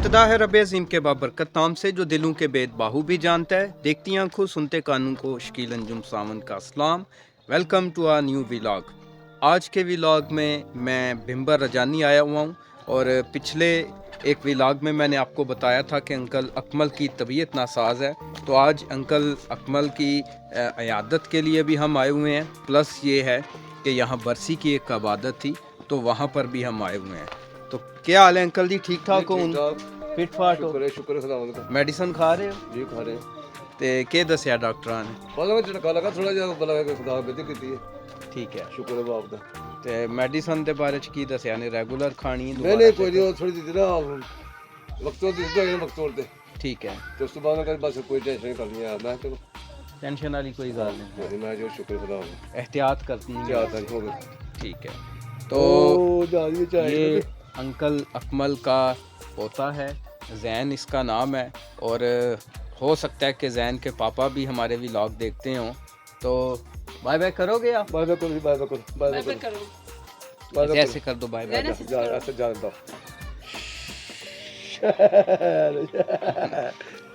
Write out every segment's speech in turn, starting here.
इब्तदा है रब अज़ीम के बाबरकत नाम से जो दिलों के बेद बाहू भी जानता है। देखती आंखों सुनते कानों को शकील अंजुम सावन का अस्सलाम। Welcome to our new vlog. आज के व्लॉग में मैं भिंबर रजानी आया हुआ हूँ और पिछले एक व्लॉग में मैंने आपको बताया था कि अंकल अकमल की तबीयत नासाज है, तो आज अंकल अकमल की इयादत के लिए भी हम आए हुए हैं। प्लस ये है कि यहाँ बरसी की एक इबादत थी तो वहाँ पर भी हम आए हुए हैं। तो क्या हाल है अंकल जी? ठीक ठाक हो? फिट फाट हो? शुक्र है। मेडिसिन खा रहे हो? जी खा रहे हैं। ते के दसिया डॉक्टरां ने? पता मैं झटका लगा थोड़ा जिहा पता लगा खुदा बेदी कीती है। ठीक है, शुक्र है बाप दा। ते मेडिसिन दे बारे च की दसिया ने? रेगुलर खानी है? नहीं कोई नहीं, थोड़ी दी ना वक्तों दी तो वक्तों ते। ठीक है, तो उसके बाद मैं बस कोई टेंशन नहीं करनी है। मैं तो टेंशन वाली कोई गल नहीं, मैं जो शुक्र खुदा का। एहतियात करती है। क्या आता हो गया। ठीक है, तो जानिए ये अंकल अकमल का पोता है, जैन इसका नाम है। और हो सकता है कि जैन के पापा भी हमारे व्लॉग देखते हों, तो बाय बाय करोगे आप? बाय बाय करो, बाय बाय करो, बाय बाय करो। ऐसे कर दो, बाय बाय। जा ऐसे जान दो।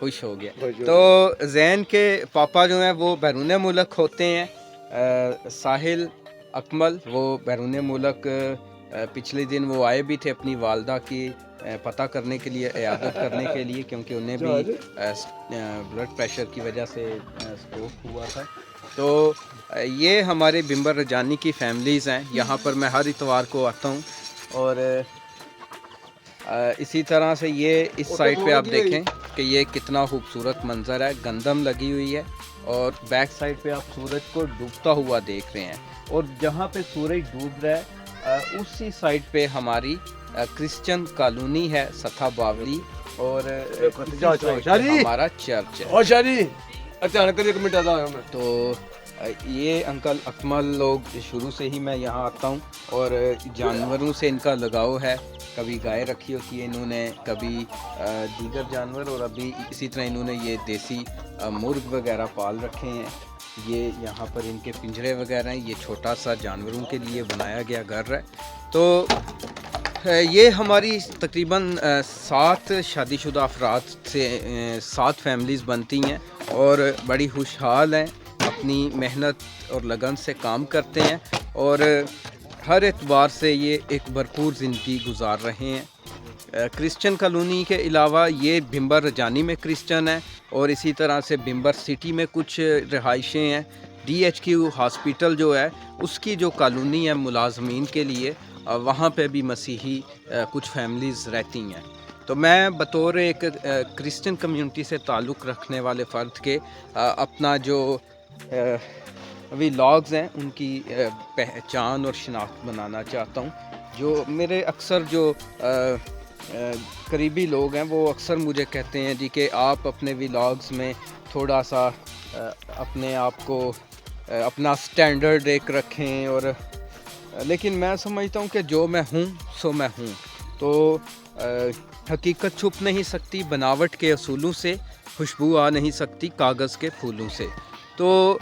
खुश हो गया। तो जैन के पापा जो हैं वो बैरून मुल्क होते हैं। साहिल अकमल वो बैरून मुल्क पिछले दिन वो आए भी थे अपनी वालदा की पता करने के लिए, इयादत करने के लिए, क्योंकि उन्हें भी ब्लड प्रेशर की वजह से स्ट्रोक हुआ था। तो ये हमारे भिंबर रजानी की फैमिलीज़ हैं। यहाँ पर मैं हर इतवार को आता हूँ और इसी तरह से ये इस साइड पे आप देखें कि ये कितना खूबसूरत मंज़र है। गंदम लगी हुई है और बैक साइड पे आप सूरज को डूबता हुआ देख रहे हैं। और जहाँ पे सूरज डूब रहा है उसी साइड पे हमारी क्रिश्चियन कॉलोनी है, सथा बावली, और हमारा चर्च है। अचानक एक मिनट आता हूं मैं। तो ये अंकल अकमल लोग शुरू से ही मैं यहाँ आता हूँ और जानवरों से इनका लगाव है। कभी गाय रखी होती है इन्होंने, कभी दीगर जानवर, और अभी इसी तरह इन्होंने ये देसी मुर्ग वगैरह पाल रखे हैं। ये यहाँ पर इनके पिंजरे वगैरह हैं। ये छोटा सा जानवरों के लिए बनाया गया घर है। तो ये हमारी तकरीबन 7 शादीशुदा अफराद से 7 फैमिलीज़ बनती हैं और बड़ी खुशहाल हैं, अपनी मेहनत और लगन से काम करते हैं और हर एतबार से ये एक भरपूर ज़िंदगी गुजार रहे हैं। क्रिश्चियन कॉलोनी के अलावा ये भिंबर रजानी में क्रिश्चियन है और इसी तरह से भिंबर सिटी में कुछ रिहाइशें हैं। DHQ हॉस्पिटल जो है उसकी जो कॉलोनी है मुलाजमीन के लिए, वहाँ पे भी मसीही कुछ फैमिलीज़ रहती हैं। तो मैं बतौर एक क्रिश्चियन कम्युनिटी से ताल्लुक़ रखने वाले फ़र्द के अपना जो व्लॉग्स हैं उनकी पहचान और शनाख्त बनाना चाहता हूँ। जो मेरे अक्सर जो करीबी लोग हैं वो अक्सर मुझे कहते हैं जी कि आप अपने व्लॉग्स में थोड़ा सा अपने आप को अपना स्टैंडर्ड एक रखें, और लेकिन मैं समझता हूँ कि जो मैं हूँ सो मैं हूँ। तो हकीकत छुप नहीं सकती बनावट के असूलों से, खुशबू आ नहीं सकती कागज़ के फूलों से। तो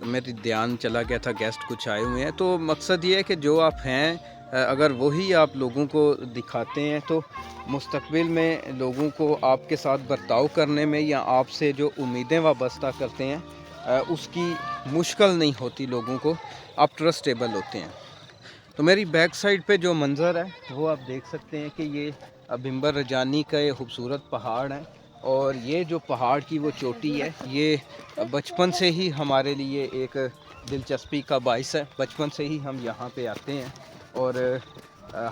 मेरी ध्यान चला गया था, गेस्ट कुछ आए हुए हैं। तो मकसद ये है कि जो आप हैं अगर वही आप लोगों को दिखाते हैं तो मुस्तकबिल में लोगों को आपके साथ बर्ताव करने में या आपसे जो उम्मीदें वाबस्ता करते हैं उसकी मुश्किल नहीं होती लोगों को, आप ट्रस्टेबल होते हैं। तो मेरी बैक साइड पे जो मंज़र है वो आप देख सकते हैं कि ये भिंबर रजानी का ये खूबसूरत पहाड़ है और ये जो पहाड़ की वो चोटी है ये बचपन से ही हमारे लिए एक दिलचस्पी का बाइस है। बचपन से ही हम यहाँ पे आते हैं और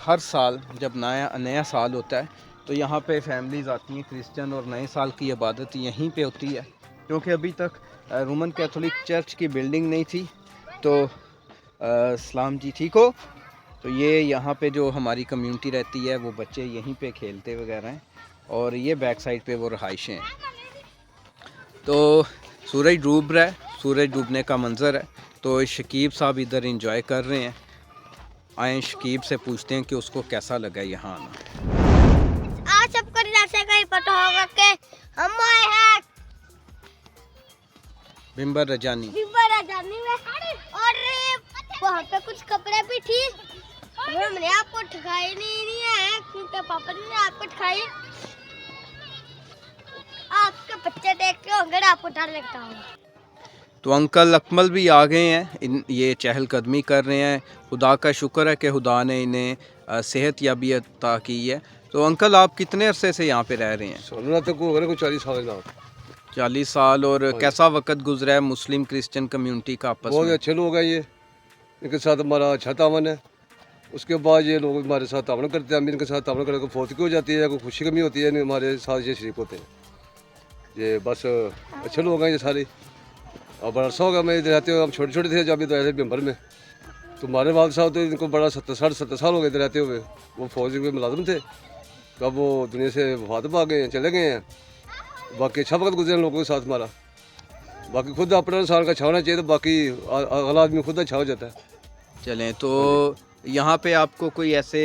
हर साल जब नया साल होता है तो यहाँ पे फैमिलीज़ आती हैं क्रिश्चियन, और नए साल की इबादत यहीं पे होती है, क्योंकि अभी तक रोमन कैथोलिक चर्च की बिल्डिंग नहीं थी। तो सलाम जी, ठीक हो? तो ये यहाँ पे जो हमारी कम्युनिटी रहती है वो बच्चे यहीं पे खेलते वगैरह हैं और ये बैक साइड पे वो रहाइशें हैं। तो सूरज डूब रहा है, सूरज डूबने का मंज़र है। तो शकीब साहब इधर एंजॉय कर रहे हैं। आए शकीब से पूछते हैं कि उसको कैसा लगा यहाँ आना। आज सबको जैसे कहीं पता होगा कि हम आए हैं भिंबर रजानी में, और वहाँ पे कुछ कपड़े भी थी, हमने आपको ठगाए नहीं उनके पापा ने आपको खाई। आपके बच्चे देख के होंगे ना, आपको डर लगता होगा। तो अंकल अकमल भी आ गए हैं, ये चहलकदमी कर रहे हैं। खुदा का शुक्र है कि खुदा ने इन्हें सेहत याबी अता की है। तो अंकल आप कितने अरसे से यहाँ पे रह रहे हैं? सोना तक हो गए कोई 40 साल ना। 40 साल। और कैसा वक्त गुजरा है मुस्लिम क्रिश्चियन कम्युनिटी का आपस बहुत में? अच्छे लोग हैं ये, इनके साथ हमारा अच्छा तावन है। उसके बाद ये लोग हमारे साथ तावन करते हैं, हम इनके साथ तावन करके फौत की हो जाती है, कोई खुशी कमी होती है, हमारे साथ ये शरीक होते हैं। ये बस अच्छे लोग हैं ये सारे। और बड़ा अर्सा होगा मैं इधर रहते हुए, हम छोटे छोटे थे जब इधर आए थे बिम्बर में। तो हमारे वाल साहब तो इनको बड़ा 70 साल हो गए इधर रहते हुए। वो फौज में मुलाजिम थे, तो अब वो दुनिया से वफात पा गए हैं, चले गए हैं। बाकी अच्छा वक्त गुजरे लोगों के साथ हमारा। बाकी खुद अपना इंसान का अच्छा होना चाहिए, तो बाकी अगला आदमी खुद अच्छा हो जाता है। चलें, तो यहाँ पे आपको कोई ऐसे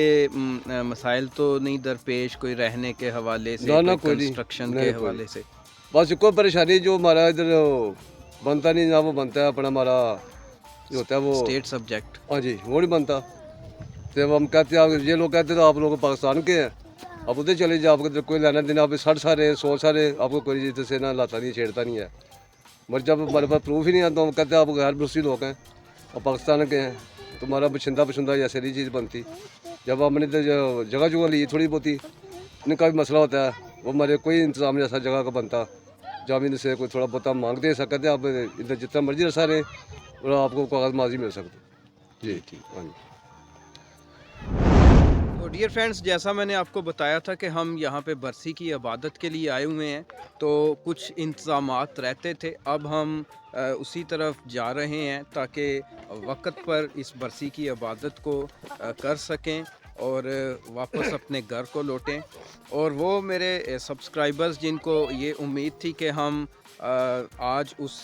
मसाइल तो नहीं दरपेश, कोई रहने के हवाले से, ना, कोई कोई नहीं। कंस्ट्रक्शन नहीं, के कोई हवाले से? बस कोई परेशानी जो हमारा इधर बनता नहीं ना, वो बनता है अपना हमारा जो होता है वो स्टेट सब्जेक्ट। हाँ जी, वो नहीं बनता। तो हम कहते हैं, ये लोग कहते हैं तो आप लोग पाकिस्तान के हैं, आप उधर चले जाओ, आपको कोई लेना देना, आप 60 सारे 100 सारे आपको कोई इधर से ना लाता नहीं, छेड़ता नहीं है। मगर जब हमारे पास प्रूफ ही नहीं आता, हम कहते हैं आप गैर मुस्लिम लोग हैं और पाकिस्तान के हैं, तो हमारा बशिंदा पसंदा ऐसे नहीं चीज़ बनती। जब हमने इधर जगह जुगह ली थोड़ी बहुत ही, इनका भी मसला होता है, वो हमारे कोई इंतज़ाम ऐसा जगह का बनता जमीन से कोई थोड़ा बहुत हम मांगते हैं, सकते हैं आप इधर जितना मर्जी रसा रहे और आपको कागज़ माजी मिल सकते। जी ठीक, हाँ जी। तो डियर फ्रेंड्स, जैसा मैंने आपको बताया था कि हम यहाँ पे बरसी की इबादत के लिए आए हुए हैं, तो कुछ इंतज़ामात रहते थे। अब हम उसी तरफ जा रहे हैं ताकि वक्त पर इस बरसी की इबादत को कर सकें और वापस अपने घर को लौटें। और वो मेरे सब्सक्राइबर्स जिनको ये उम्मीद थी कि हम आज उस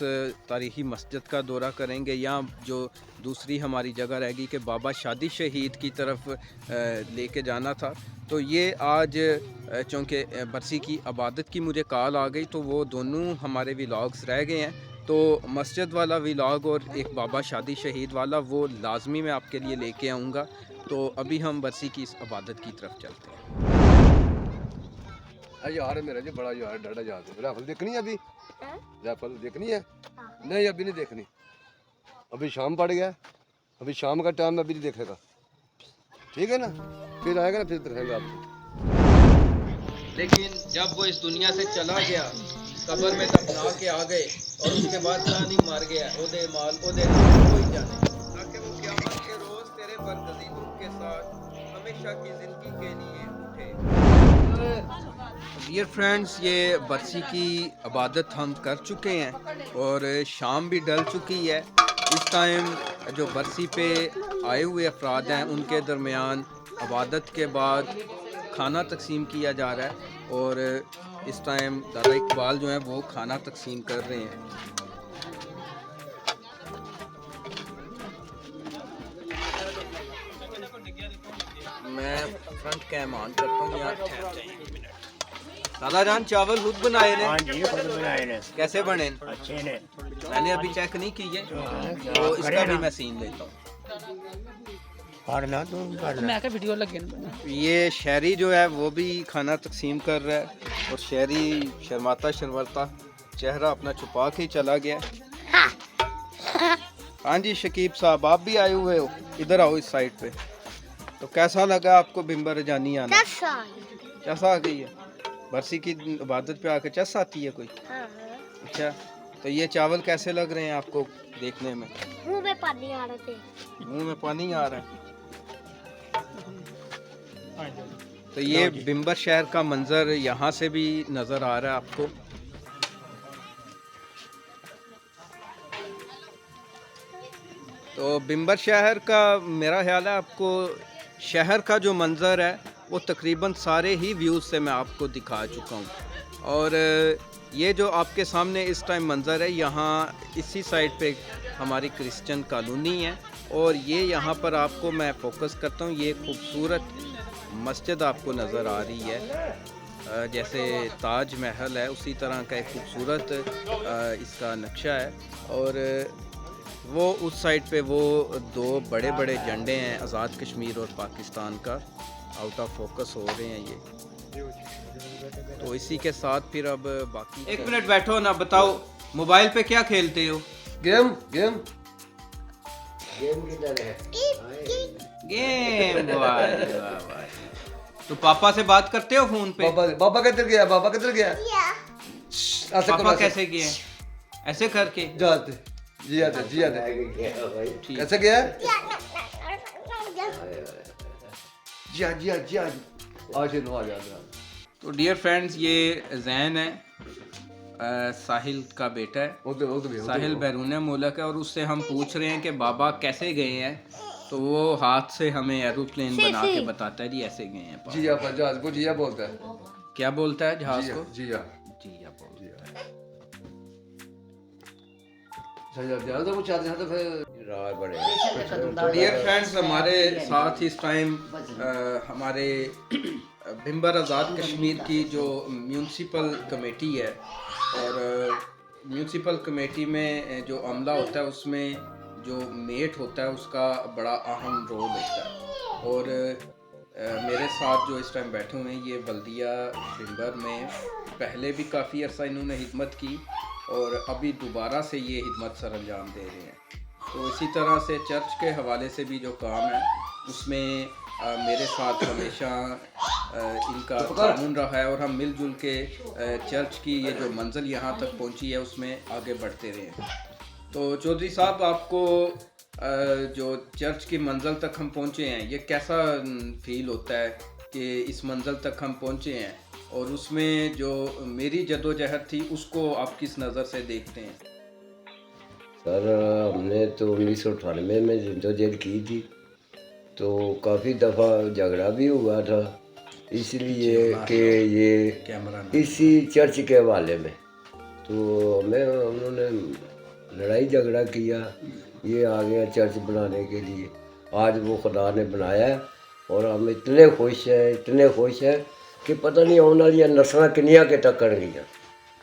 तारीख़ी मस्जिद का दौरा करेंगे, या जो दूसरी हमारी जगह रहेगी कि बाबा शादी शहीद की तरफ लेके जाना था, तो ये आज चूँकि बरसी की इबादत की मुझे कॉल आ गई, तो वो दोनों हमारे व्लॉग्स रह गए हैं। तो मस्जिद वाला व्लॉग और एक बाबा शादी शहीद वाला वो लाजमी मैं आपके लिए लेके आऊँगा। तो अभी हम बरसी की इस इबादत की तरफ चलते हैं। यार मेरा जी बड़ा यार डाढ़ा याद है। राइफल देखनी है अभी? हाँ? राइफल देखनी है? हाँ। नहीं अभी नहीं देखनी, अभी शाम पड़ गया, अभी शाम का टाइम अभी नहीं देखेगा, ठीक है ना? फिर आएगा ना, फिर दिखाएंगे आपको। लेकिन जब वो इस दुनिया से चला गया, कब्र में दफना के आ गए, और उसके बाद जानी मार गया, ओदे माल ओदे कोई जाने, ताकि वो क़यामत के रोज़ तेरे बरगज़ीदों के साथ हमेशा की ज़िंदगी के लिए उठे। डियर फ्रेंड्स, ये बरसी की इबादत हम कर चुके हैं और शाम भी ढल चुकी है। इस टाइम जो बरसी पे आए हुए अफराद हैं उनके दरमियान इबादत के बाद खाना तकसीम किया जा रहा है, और इस टाइम दादा इकबाल जो हैं वो खाना तकसीम कर रहे हैं। मैं फ्रंट कैम ऑन करता हूँ, यहाँ ठहर जाइए एक मिनट। दादा जान चावल खुद बनाए ने? हाँ जी, खुद बनाए ने। कैसे बने? अच्छे ने। मैंने अभी चेक नहीं किए, तो इसका भी मैं सीन लेता हूँ। करना तुम करना। मैं क्या वीडियो लगे ना। ये शहरी जो है वो भी खाना तकसीम कर रहा है, और शहरी शर्माता शर्माता चेहरा अपना छुपा के ही चला गया। हाँ जी शकीब साहब, आप भी आए हुए हो, इधर आओ इस साइड पे। तो कैसा लगा आपको बिम्बर जानी आना? चस आ गई है? बरसी की इबादत पे आके चस आती है कोई? हाँ। अच्छा, तो ये चावल कैसे लग रहे हैं आपको देखने में? मुंह में पानी आ रहे थे। मुंह में पानी आ रहा है। तो ये बिम्बर शहर का मंजर यहाँ से भी नज़र आ रहा है आपको। तो बिम्बर शहर का मेरा ख्याल है आपको शहर का जो मंजर है वो तकरीबन सारे ही व्यूज़ से मैं आपको दिखा चुका हूँ। और ये जो आपके सामने इस टाइम मंजर है, यहाँ इसी साइड पे हमारी क्रिश्चियन कॉलोनी है, और ये यहाँ पर आपको मैं फोकस करता हूँ, ये खूबसूरत मस्जिद आपको नज़र आ रही है। जैसे ताज महल है उसी तरह का एक खूबसूरत इसका नक्शा है। और वो उस साइड पे वो दो बड़े बड़े झंडे हैं, आज़ाद कश्मीर और पाकिस्तान का। आउट ऑफ फोकस हो रहे हैं ये। तो इसी के साथ फिर अब बाकी 1 मिनट बैठो ना, बताओ मोबाइल पे क्या खेलते हो? गेम गेम गेम, वाह जी, वाह वाह। तो पापा से बात करते हो फोन पे? बाबा बाबा किधर गया? बाबा किधर गया? ऐसे पापा करो, कैसे गए? ऐसे करके जाते जी आते जी आते ठीक। कैसे गया? जी आ जी आ जी आ आज नो आ जा। तो डियर फ्रेंड्स, ये जैन है, साहिल का बेटा है। वो तो साहिल बैरून मुल्क है और उससे हम पूछ रहे हैं कि बाबा कैसे गए हैं, तो वो हाथ से हमें एरोप्लेन बना के बताता है जी ऐसे गए हैं पापा। जी आप जहाज को जिया बोलता है। क्या बोलता है जहाज को? जी आ जी आप बोलता है। जहाज तो कुछ आते हैं तो फिर राय बड़े तो डियर फ्रेंड्स, हमारे साथ इस टाइम हमारे भिम्बर आज़ाद कश्मीर की जो म्यूनसिपल कमेटी है, और म्यूनसिपल कमेटी में जो अमला होता है उसमें जो मेट होता है उसका बड़ा अहम रोल होता है। और मेरे साथ जो इस टाइम बैठे हुए हैं ये बल्दिया भिम्बर में पहले भी काफ़ी अर्सा इन्होंने हिदमत की और अभी दोबारा से ये हिदमत सर अंजाम दे रहे हैं। तो इसी तरह से चर्च के हवाले से भी जो काम है उसमें मेरे साथ हमेशा इनका ताउन रहा है और हम मिलजुल के चर्च की ये जो मंजिल यहाँ तक पहुँची है उसमें आगे बढ़ते रहे हैं। तो चौधरी साहब, आपको जो चर्च की मंजिल तक हम पहुँचे हैं ये कैसा फील होता है कि इस मंजिल तक हम पहुँचे हैं, और उसमें जो मेरी जदोजहद थी उसको आप किस नज़र से देखते हैं? सर हमने तो 1998 में जद्दोजहद की थी, तो काफ़ी दफ़ा झगड़ा भी हुआ था, इसलिए कि ये कैमरा इसी चर्च के हवाले में तो हमें उन्होंने लड़ाई झगड़ा किया, ये आ गया चर्च बनाने के लिए। आज वो खुदा ने बनाया है और हम इतने खुश हैं कि पता नहीं आने वाली नस्लां किन्नियां के टक्कर गई,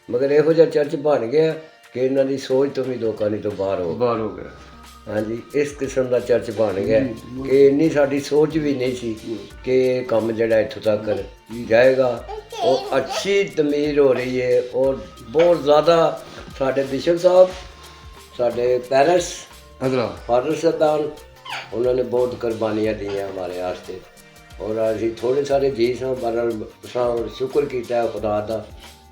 मगर यहो जिहा चर्च बन गया कि इन्हां दी सोच तो भी लोकां नहीं तो बाहर हो गया। हाँ जी, इस किस्म का चर्च बन गया कि इन्नी साड़ी सोच भी नहीं सी कि ये काम जड़ा इत्थों तक जाएगा। और अच्छी तमीर हो रही है और बहुत ज़्यादा साढ़े बिशप साहब, साढ़े पेरेंट्स, फादर साहबान, उन्होंने बहुत कुर्बानियाँ दी हैं हमारे वास्ते। और अभी थोड़े सारे जी सां पर शुक्र किया है खुदा का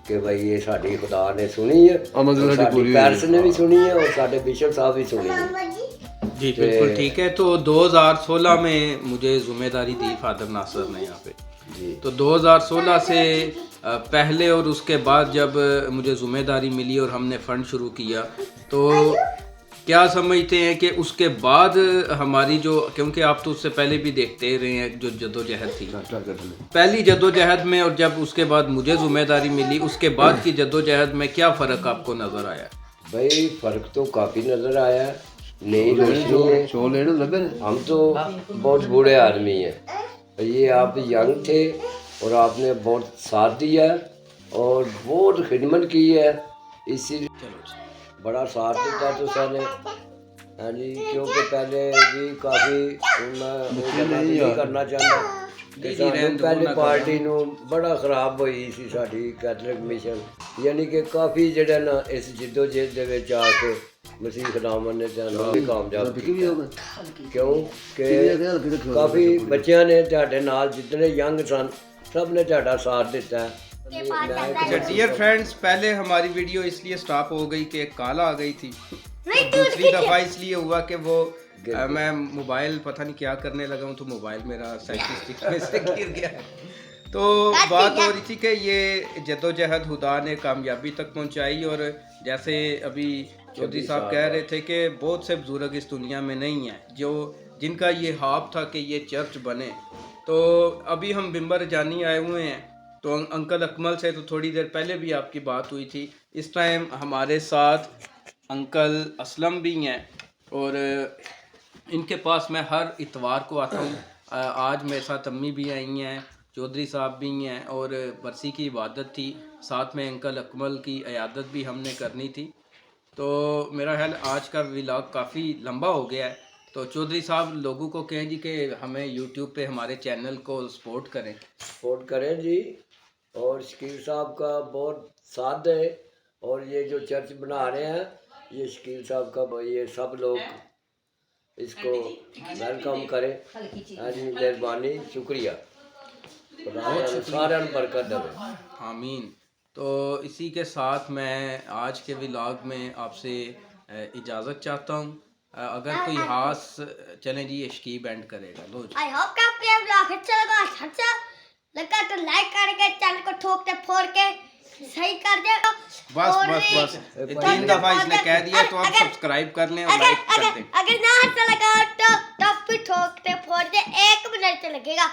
कि भाई ये साड़ी खुदा ने सुनी है, साड़ी पेरेंट्स ने भी सुनी है और साढ़े बिशप साहब भी सुनी है। जी बिल्कुल ठीक है। तो 2016 में मुझे जिम्मेदारी दी फादर नासर ने यहाँ पे जी। तो 2016 से पहले और उसके बाद जब मुझे जिम्मेदारी मिली और हमने फंड शुरू किया, तो क्या समझते हैं कि उसके बाद हमारी जो, क्योंकि आप तो उससे पहले भी देखते रहे हैं जो जद्दोजहद थी, पहली जद्दोजहद में और जब उसके बाद मुझे जिम्मेदारी मिली उसके बाद की जद्दोजहद में क्या फ़र्क आपको नज़र आया? भाई फ़र्क तो काफ़ी नज़र आया, नई रोशनी है। हम तो बहुत बूढ़े आदमी हैं, ये आप यंग थे और आपने बहुत साथ दिया और बहुत खिदमत की है, इसीलिए बड़ा साथ देता तो सारे। हाँ जी, क्योंकि पहले भी काफ़ी मैं करना चाहता कि पहले पार्टी नू बड़ा खराब हुई सी साडी कैथलिक मिशन, यानी कि काफ़ी ਜਿਹੜਾ ना इस जिद्दोजहद ਦੇ ਵਿੱਚ आ के मसीह खुदावन ने ਸਾਨੂੰ कामयाब किया। क्यों कि काफ़ी बच्चों ने ਤੁਹਾਡੇ ਨਾਲ जितने यंग सन सब ने ਤੁਹਾਡਾ साथ दिता है। अच्छा डियर फ्रेंड्स, पहले हमारी वीडियो इसलिए स्टॉप हो गई कि काला आ गई थी, दूसरी दफ़ा इसलिए हुआ कि वो मैं मोबाइल पता नहीं क्या करने लगा हूँ तो मोबाइल मेरा सेल्फी स्टिक में से गिर गया। तो बात हो रही थी कि ये जद्दोजहद खुदा ने कामयाबी तक पहुँचाई, और जैसे अभी चौधरी साहब कह रहे थे कि बहुत से बुजुर्ग इस दुनिया में नहीं हैं जो जिनका ये ख्वाब था कि ये चर्च बने। तो अभी हम बिम्बर जानी आए हुए हैं, तो अंकल अकमल से तो थोड़ी देर पहले भी आपकी बात हुई थी। इस टाइम हमारे साथ अंकल असलम भी हैं और इनके पास मैं हर इतवार को आता हूँ। आज मेरे साथ अम्मी भी आई हैं, चौधरी साहब भी हैं, और बरसी की इबादत थी, साथ में अंकल अकमल की इयादत भी हमने करनी थी। तो मेरा ख्याल आज का व्लॉग काफ़ी लंबा हो गया है, तो चौधरी साहब लोगों को कहें जी कि हमें यूट्यूब पे हमारे चैनल को सपोर्ट करें। सपोर्ट करें जी, और शकील साहब का बहुत साथ है, और ये जो चर्च बना रहे हैं ये शकील साहब का, ये सब लोग इसको वेलकम करें। हाँ जी, मेहरबानी, शुक्रिया, सारा बरकत देवे। आमीन। तो इसी के साथ मैं आज के व्लॉग में आपसे इजाज़त चाहता हूँ। अगर कोई हास चलें जी, ये शकीब एंड करेगा। लो जी। आई होप कि आपको ये ब्लॉग अच्छा लगा। अच्छा लगा तो लाइक करके चैनल को ठोक के फोड़ के सही कर दे। बस बस बस, 3 दफ़ा इसने कह दिया, तो आप सब्सक्राइब कर लें और लाइक कर दें। अगर ना अच्छा लगा तो फिर ठोकते फोड़ दे, 1 मिनट लगेगा।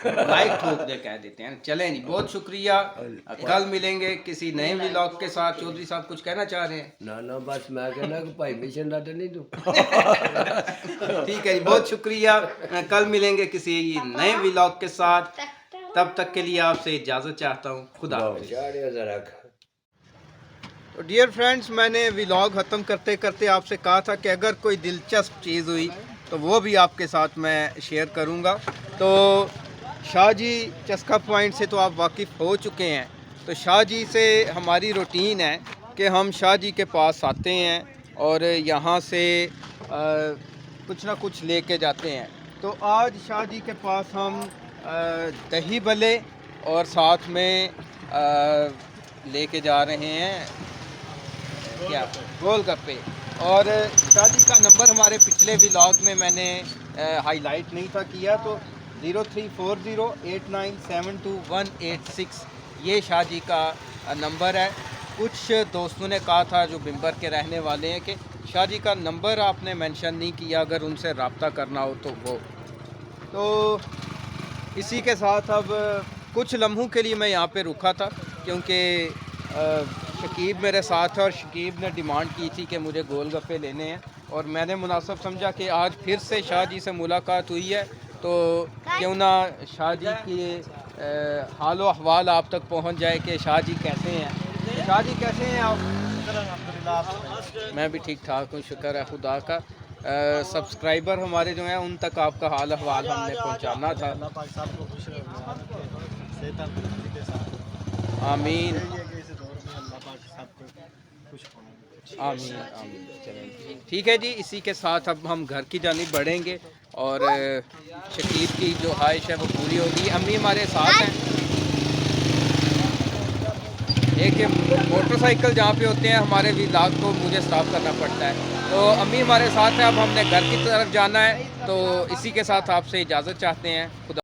लाइक ठोक दे कह देते हैं। चलें जी, बहुत शुक्रिया। कल मिलेंगे किसी नए व्लॉग के साथ। चौधरी साहब कुछ कहना चाह रहे हैं? ना बस मैं कहना कि भाई मिशन लाट नहीं दूँ। ठीक है जी, बहुत शुक्रिया। कल मिलेंगे किसी नए व्लॉग के साथ। तब तक के लिए आपसे इजाज़त चाहता हूँ। खुदा हाफ़िज़। तो डियर फ्रेंड्स, मैंने व्लॉग ख़त्म करते करते आपसे कहा था कि अगर कोई दिलचस्प चीज़ हुई तो वो भी आपके साथ मैं शेयर करूँगा। तो शाहजी चस्का पॉइंट से तो आप वाकिफ़ हो चुके हैं। तो शाहजी से हमारी रूटीन है कि हम शाहजी के पास आते हैं और यहाँ से कुछ ना कुछ लेके जाते हैं। तो आज शाहजी के पास हम दही भल्ले और साथ में लेके जा रहे हैं क्या, गोलगप्पे। और शाहजी का नंबर हमारे पिछले व्लॉग में मैंने हाईलाइट नहीं था किया, तो 034089728186 ये शाहजी का नंबर है। कुछ दोस्तों ने कहा था जो बिम्बर के रहने वाले हैं कि शाहजी का नंबर आपने मेंशन नहीं किया, अगर उनसे रब्ता करना हो तो वो। तो इसी के साथ अब कुछ लम्हों के लिए मैं यहाँ पे रुका था, क्योंकि शकीब मेरे साथ है और शकीब ने डिमांड की थी कि मुझे गोलगप्पे लेने हैं, और मैंने मुनासिब समझा कि आज फिर से शाहजी से मुलाकात हुई है तो क्यों ना शाहजी की हालो अहवाल आप तक पहुंच जाए कि शाहजी कैसे हैं। शाहजी कैसे हैं आप? मैं भी ठीक ठाक हूँ, शुक्र है खुदा का। सब्सक्राइबर हमारे जो हैं उन तक आपका हाल अहवाल हमने पहुँचाना था। आमीन आमीन आमीन। चलें ठीक है जी, इसी के साथ अब हम घर की जानिब बढ़ेंगे और शकीब की जो ख्वाहिश है वो पूरी होगी। अम्मी हमारे साथ हैं। एक मोटरसाइकिल जहाँ पे होते हैं हमारे व्लॉग को मुझे स्टॉप करना पड़ता है, तो अम्मी हमारे साथ हैं। अब हमने घर की तरफ जाना है, तो इसी के साथ आपसे इजाज़त चाहते हैं। खुदा